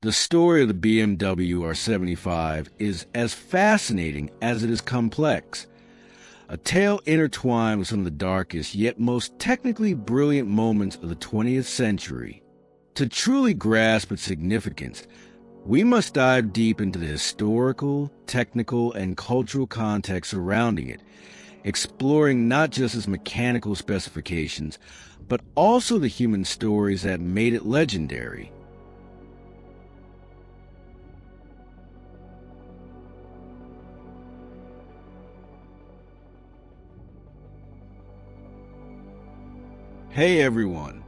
The story of the BMW R75 is as fascinating as it is complex. A tale intertwined with some of the darkest yet most technically brilliant moments of the 20th century. To truly grasp its significance, we must dive deep into the historical, technical, and cultural context surrounding it, exploring not just its mechanical specifications, but also the human stories that made it legendary. Hey everyone,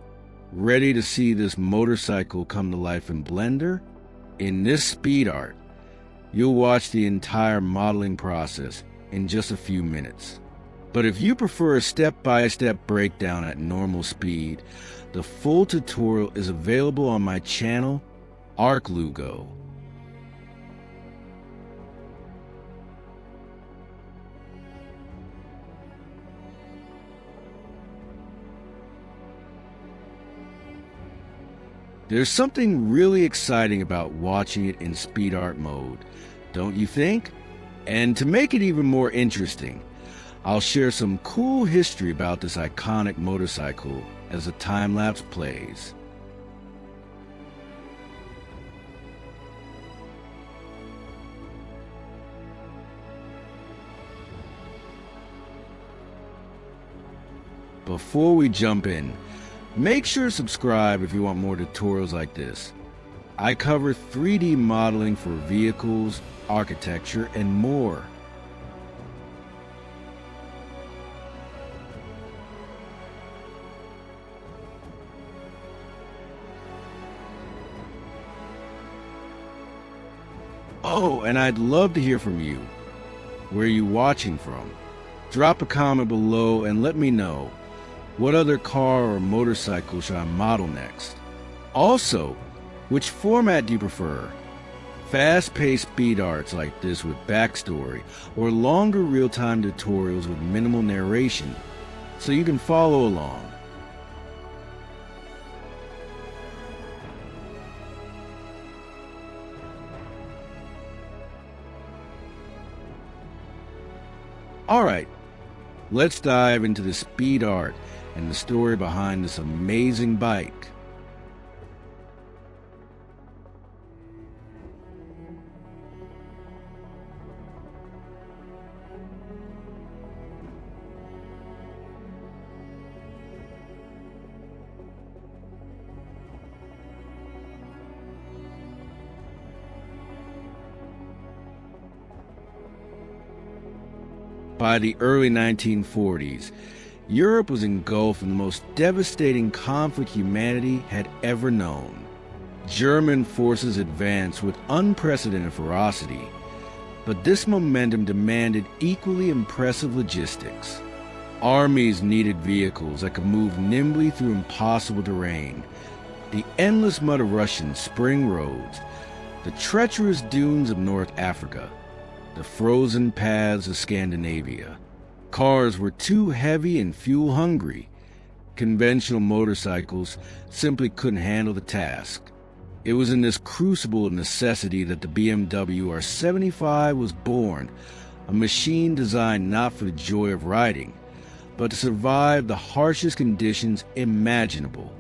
ready to see this motorcycle come to life in Blender? In this speed art, you'll watch the entire modeling process in just a few minutes. But if you prefer a step-by-step breakdown at normal speed, the full tutorial is available on my channel, Lugo. There's something really exciting about watching it in speed art mode, don't you think? And to make it even more interesting, I'll share some cool history about this iconic motorcycle as the time-lapse plays. Before we jump in, make sure to subscribe if you want more tutorials like this. I cover 3D modeling for vehicles, architecture, and more. Oh, and I'd love to hear from you. Where are you watching from? Drop a comment below and let me know. What other car or motorcycle should I model next? Also, which format do you prefer? Fast-paced speed arts like this with backstory, or longer real-time tutorials with minimal narration, so you can follow along. Alright, let's dive into the speed art and the story behind this amazing bike. By the early 1940s, Europe was engulfed in the most devastating conflict humanity had ever known. German forces advanced with unprecedented ferocity, but this momentum demanded equally impressive logistics. Armies needed vehicles that could move nimbly through impossible terrain, the endless mud of Russian spring roads, the treacherous dunes of North Africa, the frozen paths of Scandinavia. Cars were too heavy and fuel-hungry. Conventional motorcycles simply couldn't handle the task. It was in this crucible of necessity that the BMW R75 was born, a machine designed not for the joy of riding, but to survive the harshest conditions imaginable.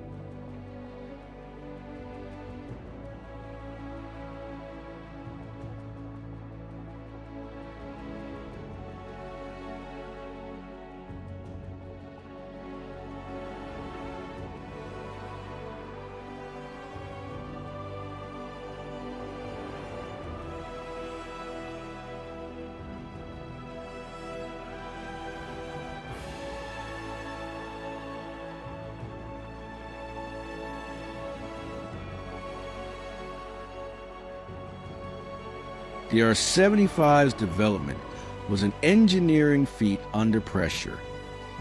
The R75's development was an engineering feat under pressure.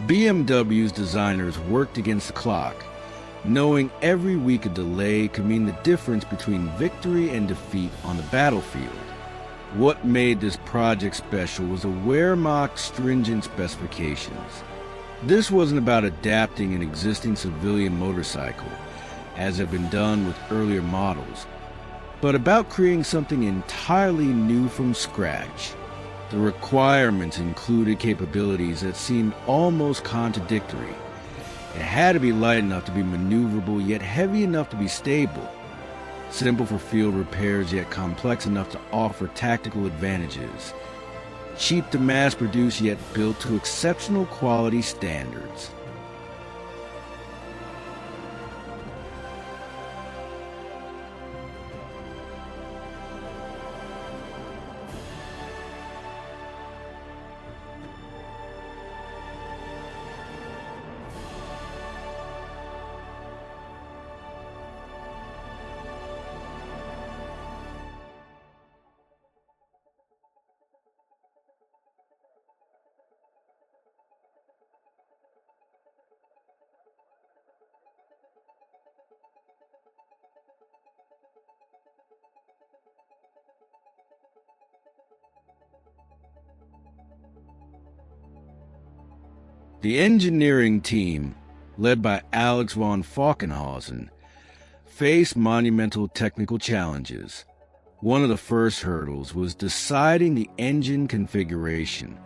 BMW's designers worked against the clock, knowing every week of delay could mean the difference between victory and defeat on the battlefield. What made this project special was the Wehrmacht's stringent specifications. This wasn't about adapting an existing civilian motorcycle, as had been done with earlier models. but about creating something entirely new from scratch. The requirements included capabilities that seemed almost contradictory. It had to be light enough to be maneuverable, yet heavy enough to be stable. Simple for field repairs, yet complex enough to offer tactical advantages. Cheap to mass produce, yet built to exceptional quality standards. The engineering team, led by Alex von Falkenhausen, faced monumental technical challenges. One of the first hurdles was deciding the engine configuration.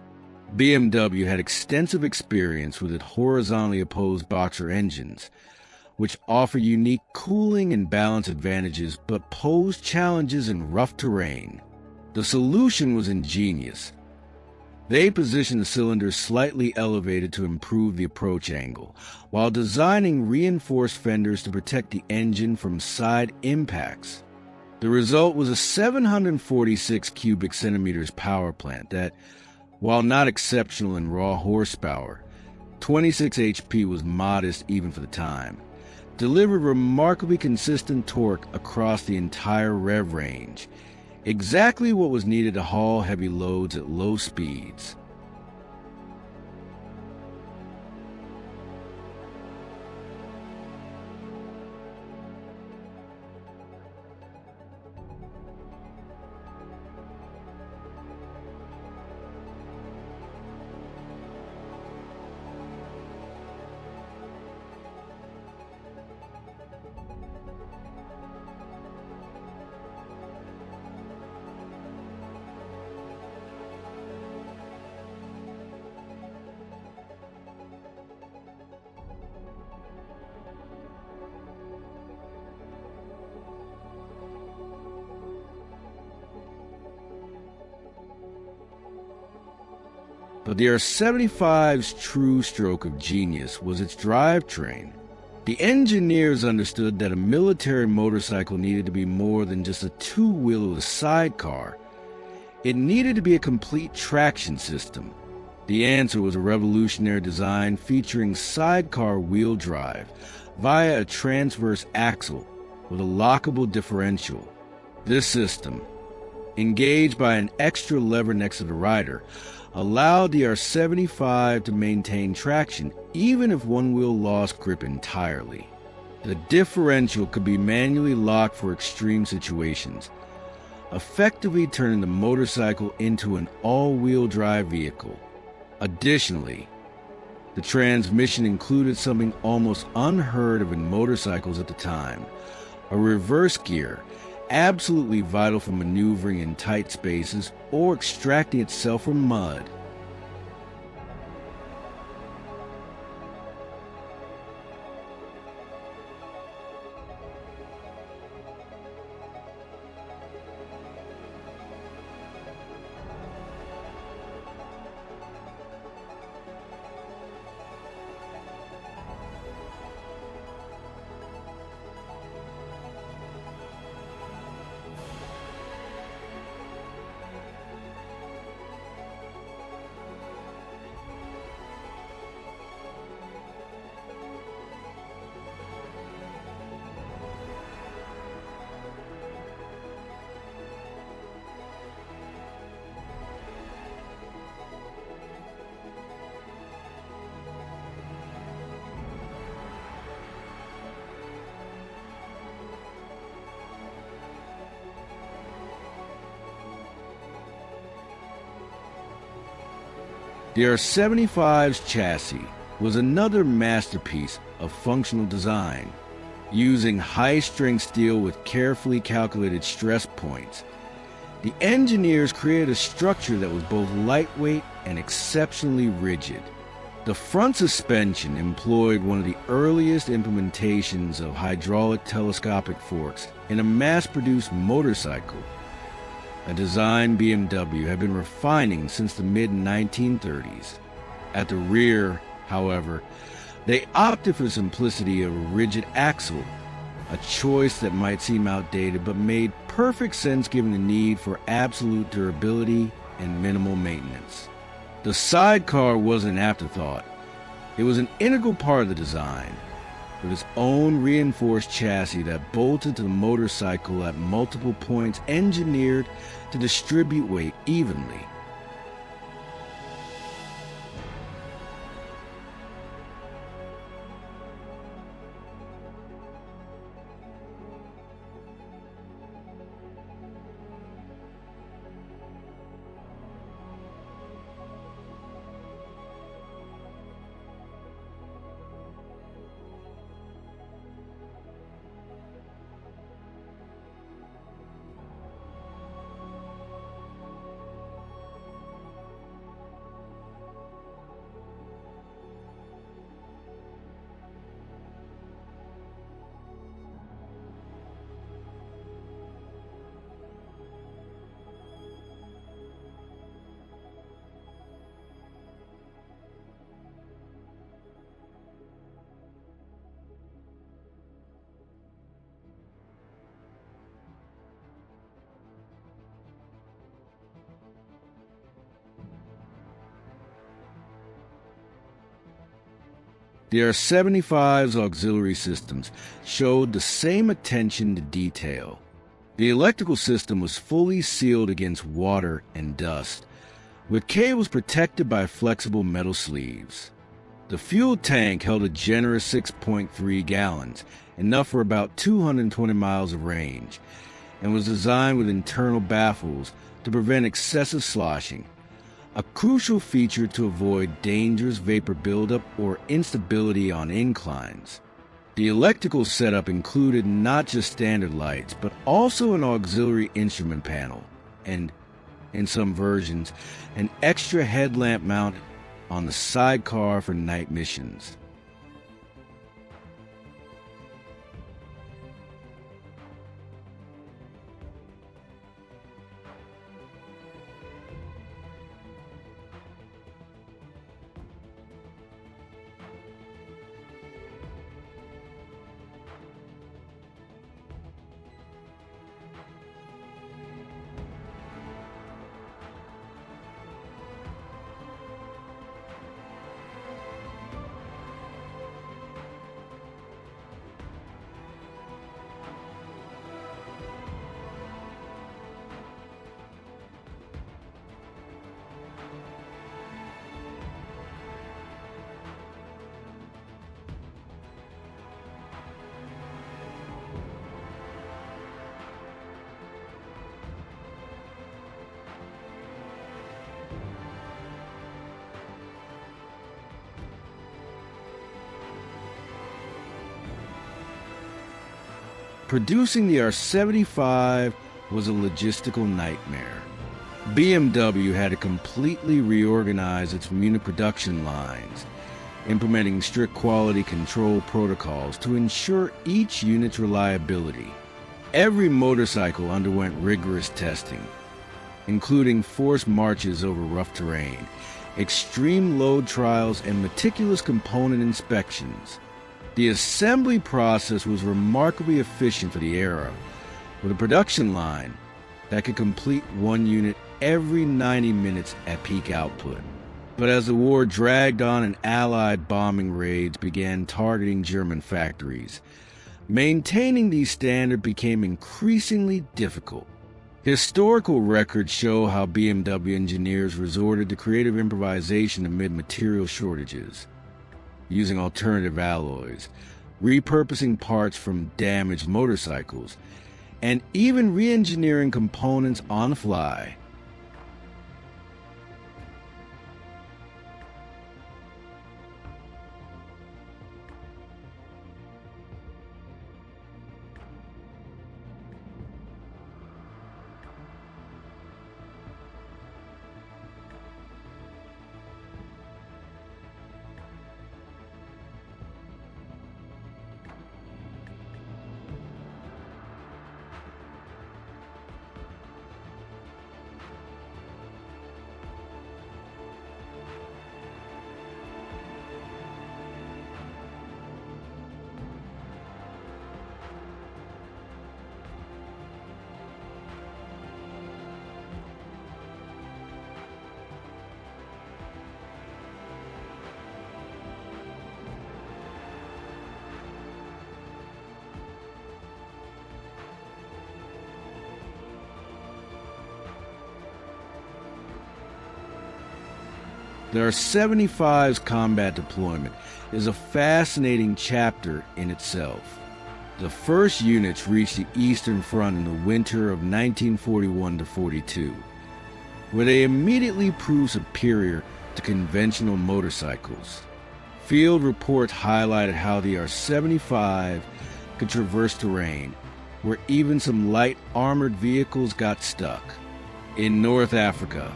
BMW had extensive experience with its horizontally opposed boxer engines, which offer unique cooling and balance advantages but pose challenges in rough terrain. The solution was ingenious. They positioned the cylinders slightly elevated to improve the approach angle, while designing reinforced fenders to protect the engine from side impacts. The result was a 746 cubic centimeters power plant that, while not exceptional in raw horsepower, 26 HP was modest even for the time, delivered remarkably consistent torque across the entire rev range, exactly what was needed to haul heavy loads at low speeds. But the R75's true stroke of genius was its drivetrain. The engineers understood that a military motorcycle needed to be more than just a two-wheeled sidecar. It needed to be a complete traction system. The answer was a revolutionary design featuring sidecar wheel drive via a transverse axle with a lockable differential. This system, engaged by an extra lever next to the rider, allowed the R75 to maintain traction even if one wheel lost grip entirely. The differential could be manually locked for extreme situations, effectively turning the motorcycle into an all-wheel drive vehicle. Additionally, the transmission included something almost unheard of in motorcycles at the time: a reverse gear, absolutely vital for maneuvering in tight spaces or extracting itself from mud. The R75's chassis was another masterpiece of functional design. using high-strength steel with carefully calculated stress points. The engineers created a structure that was both lightweight and exceptionally rigid. The front suspension employed one of the earliest implementations of hydraulic telescopic forks in a mass-produced motorcycle, a design BMW had been refining since the mid-1930s. At the rear, however, they opted for the simplicity of a rigid axle, a choice that might seem outdated but made perfect sense given the need for absolute durability and minimal maintenance. The sidecar wasn't an afterthought. It was an integral part of the design, with its own reinforced chassis that bolted to the motorcycle at multiple points, engineered to distribute weight evenly. The R75's auxiliary systems showed the same attention to detail. The electrical system was fully sealed against water and dust, with cables protected by flexible metal sleeves. The fuel tank held a generous 6.3 gallons, enough for about 220 miles of range, and was designed with internal baffles to prevent excessive sloshing, a crucial feature to avoid dangerous vapor buildup or instability on inclines. The electrical setup included not just standard lights, but also an auxiliary instrument panel, and, in some versions, an extra headlamp mounted on the sidecar for night missions. Producing the R75 was a logistical nightmare. BMW had to completely reorganize its Munich production lines, implementing strict quality control protocols to ensure each unit's reliability. Every motorcycle underwent rigorous testing, including forced marches over rough terrain, extreme load trials, and meticulous component inspections. The assembly process was remarkably efficient for the era, with a production line that could complete one unit every 90 minutes at peak output. But as the war dragged on and Allied bombing raids began targeting German factories, maintaining these standards became increasingly difficult. Historical records show how BMW engineers resorted to creative improvisation amid material shortages, using alternative alloys, repurposing parts from damaged motorcycles, and even re-engineering components on the fly. The R75's combat deployment is a fascinating chapter in itself. The first units reached the Eastern Front in the winter of 1941-42, where they immediately proved superior to conventional motorcycles. Field reports highlighted how the R75 could traverse terrain where even some light armored vehicles got stuck. In North Africa,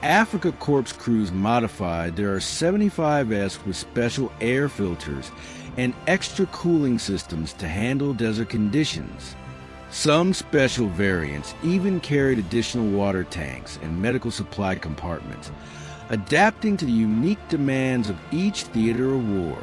Africa Corps crews modified their R75S with special air filters and extra cooling systems to handle desert conditions. Some special variants even carried additional water tanks and medical supply compartments, adapting to the unique demands of each theater of war.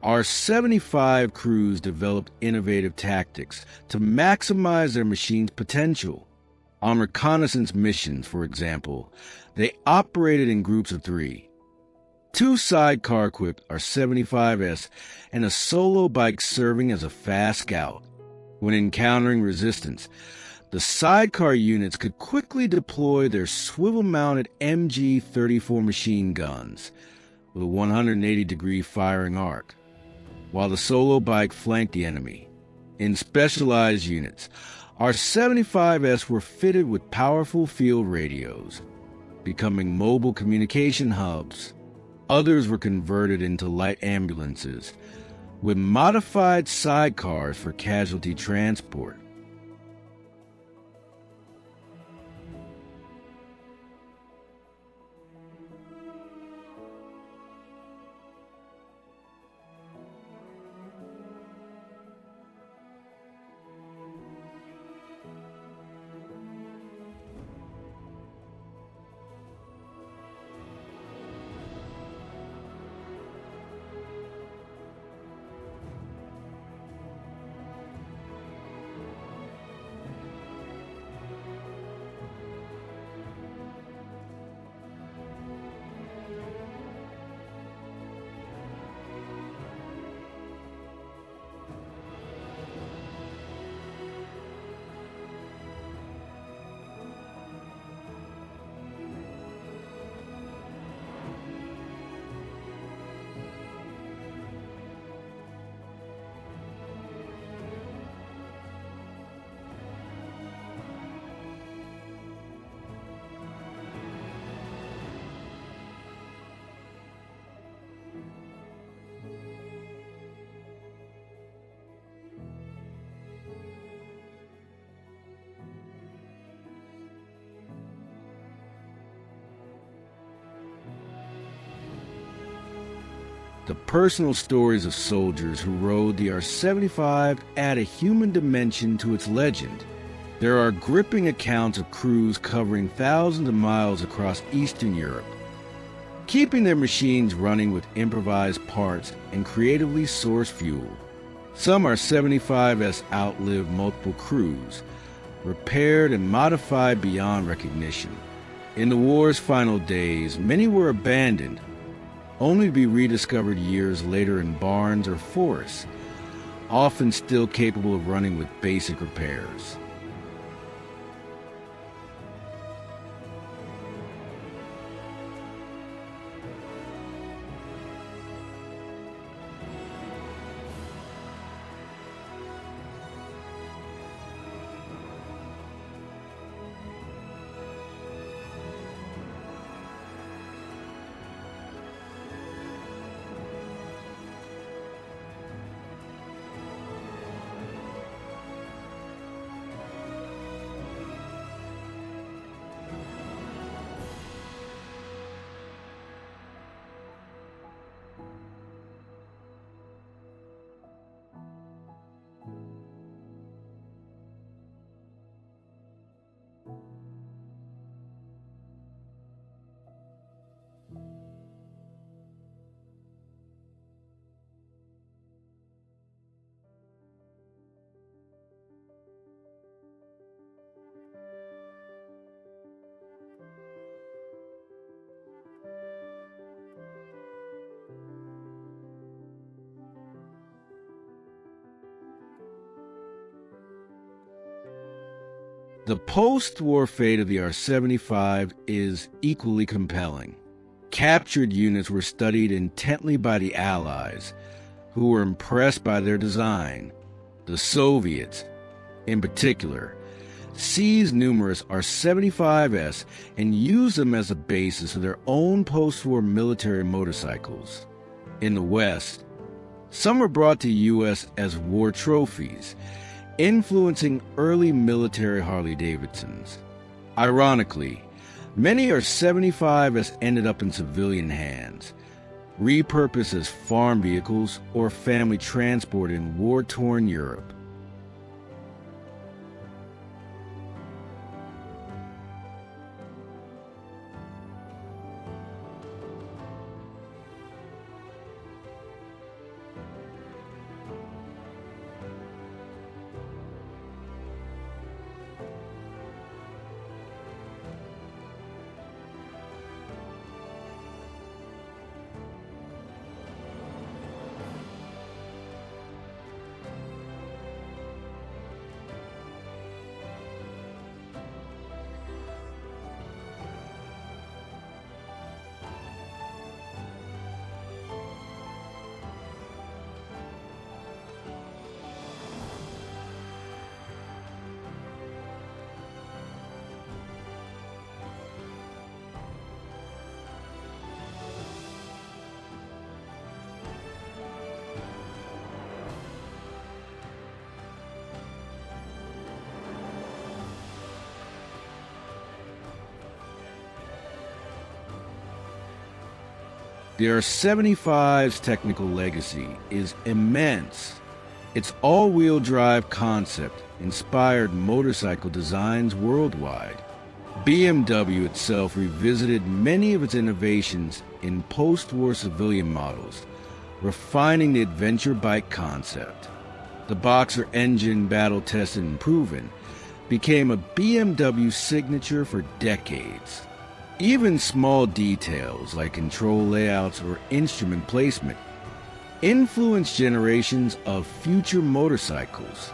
R75 crews developed innovative tactics to maximize their machine's potential. On reconnaissance missions, for example, they operated in groups of 3. 2 sidecar-equipped R75S and a solo bike serving as a fast scout. When encountering resistance, the sidecar units could quickly deploy their swivel-mounted MG-34 machine guns with a 180-degree firing arc, while the solo bike flanked the enemy. In specialized units, R75S were fitted with powerful field radios, becoming mobile communication hubs. Others were converted into light ambulances, with modified sidecars for casualty transport. The personal stories of soldiers who rode the R75 add a human dimension to its legend. There are gripping accounts of crews covering thousands of miles across Eastern Europe, keeping their machines running with improvised parts and creatively sourced fuel. Some R75s outlived multiple crews, repaired and modified beyond recognition. In the war's final days, many were abandoned, only to be rediscovered years later in barns or forests, often still capable of running with basic repairs. The post-war fate of the R75 is equally compelling. Captured units were studied intently by the Allies, who were impressed by their design. The Soviets, in particular, seized numerous R75s and used them as a basis of their own post-war military motorcycles. In the West, some were brought to the U.S. as war trophies, influencing early military Harley-Davidsons. Ironically, many R75s ended up in civilian hands, repurposed as farm vehicles or family transport in war-torn Europe. The R75's technical legacy is immense. Its all-wheel drive concept inspired motorcycle designs worldwide. BMW itself revisited many of its innovations in post-war civilian models, refining the adventure bike concept. The Boxer engine, battle-tested and proven, became a BMW signature for decades. Even small details like control layouts or instrument placement influenced generations of future motorcycles.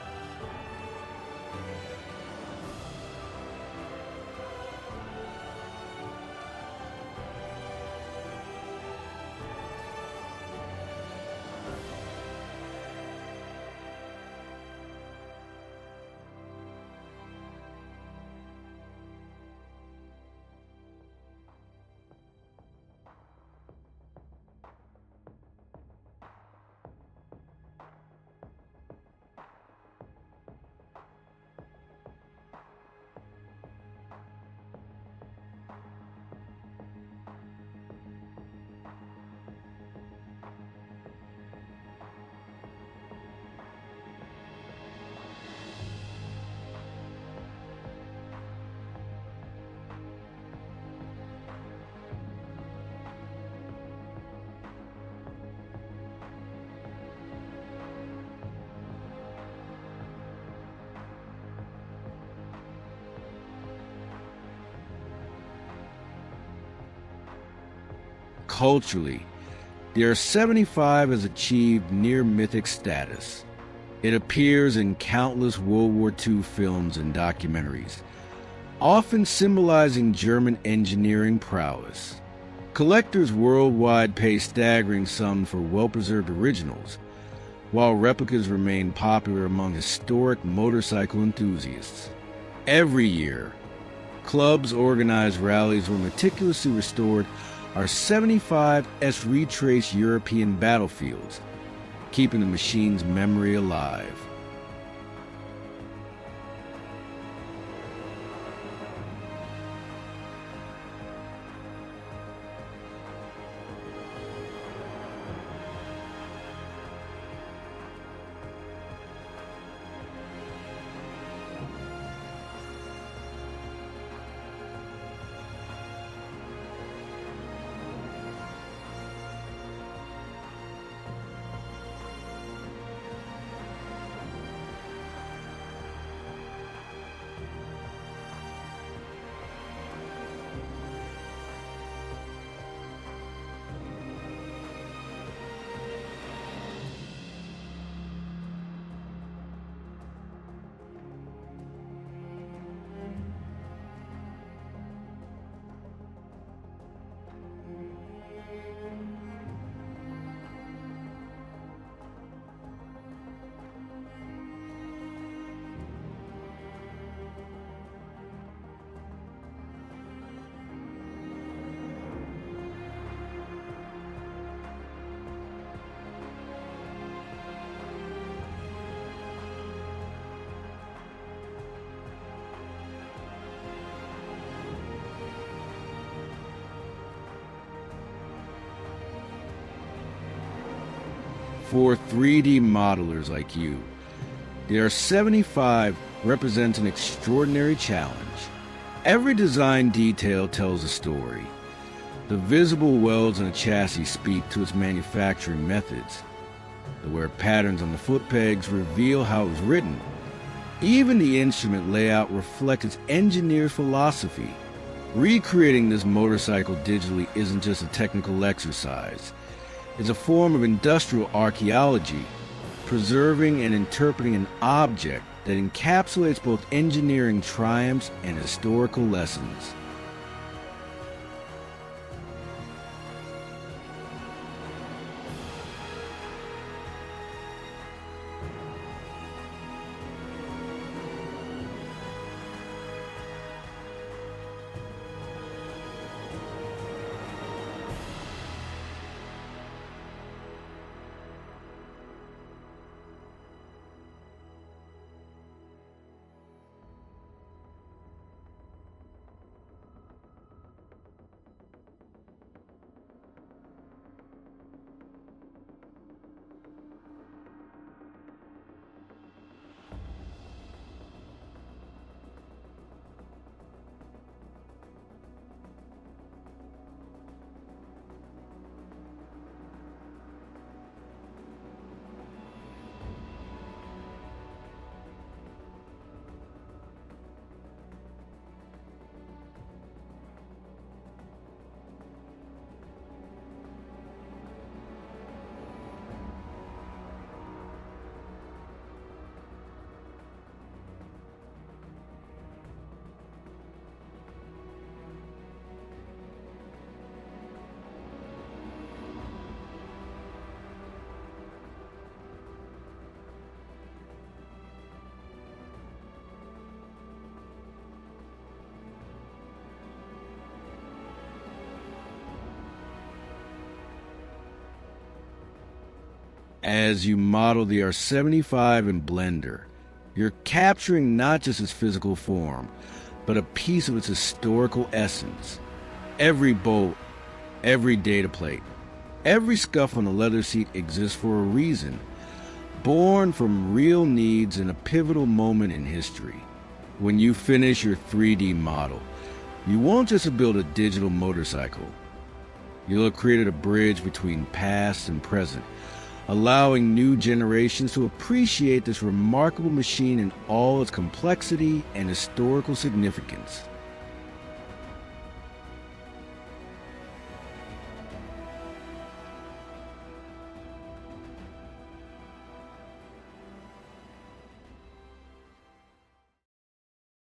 Culturally, the R75 has achieved near-mythic status. It appears in countless World War II films and documentaries, often symbolizing German engineering prowess. Collectors worldwide pay staggering sums for well-preserved originals, while replicas remain popular among historic motorcycle enthusiasts. Every year, clubs organize rallies where meticulously restored R75s retrace European battlefields, keeping the machine's memory alive. for 3D modelers like you. The R75 represents an extraordinary challenge. Every design detail tells a story. The visible welds in a chassis speak to its manufacturing methods. The wear patterns on the foot pegs reveal how it was written. Even the instrument layout reflects its engineer philosophy. Recreating this motorcycle digitally isn't just a technical exercise. It's a form of industrial archaeology, preserving and interpreting an object that encapsulates both engineering triumphs and historical lessons. As you model the R75 in Blender, you're capturing not just its physical form, but a piece of its historical essence. Every bolt, every data plate, every scuff on the leather seat exists for a reason, born from real needs in a pivotal moment in history. When you finish your 3D model, you won't just build a digital motorcycle. You'll have created a bridge between past and present, allowing new generations to appreciate this remarkable machine in all its complexity and historical significance.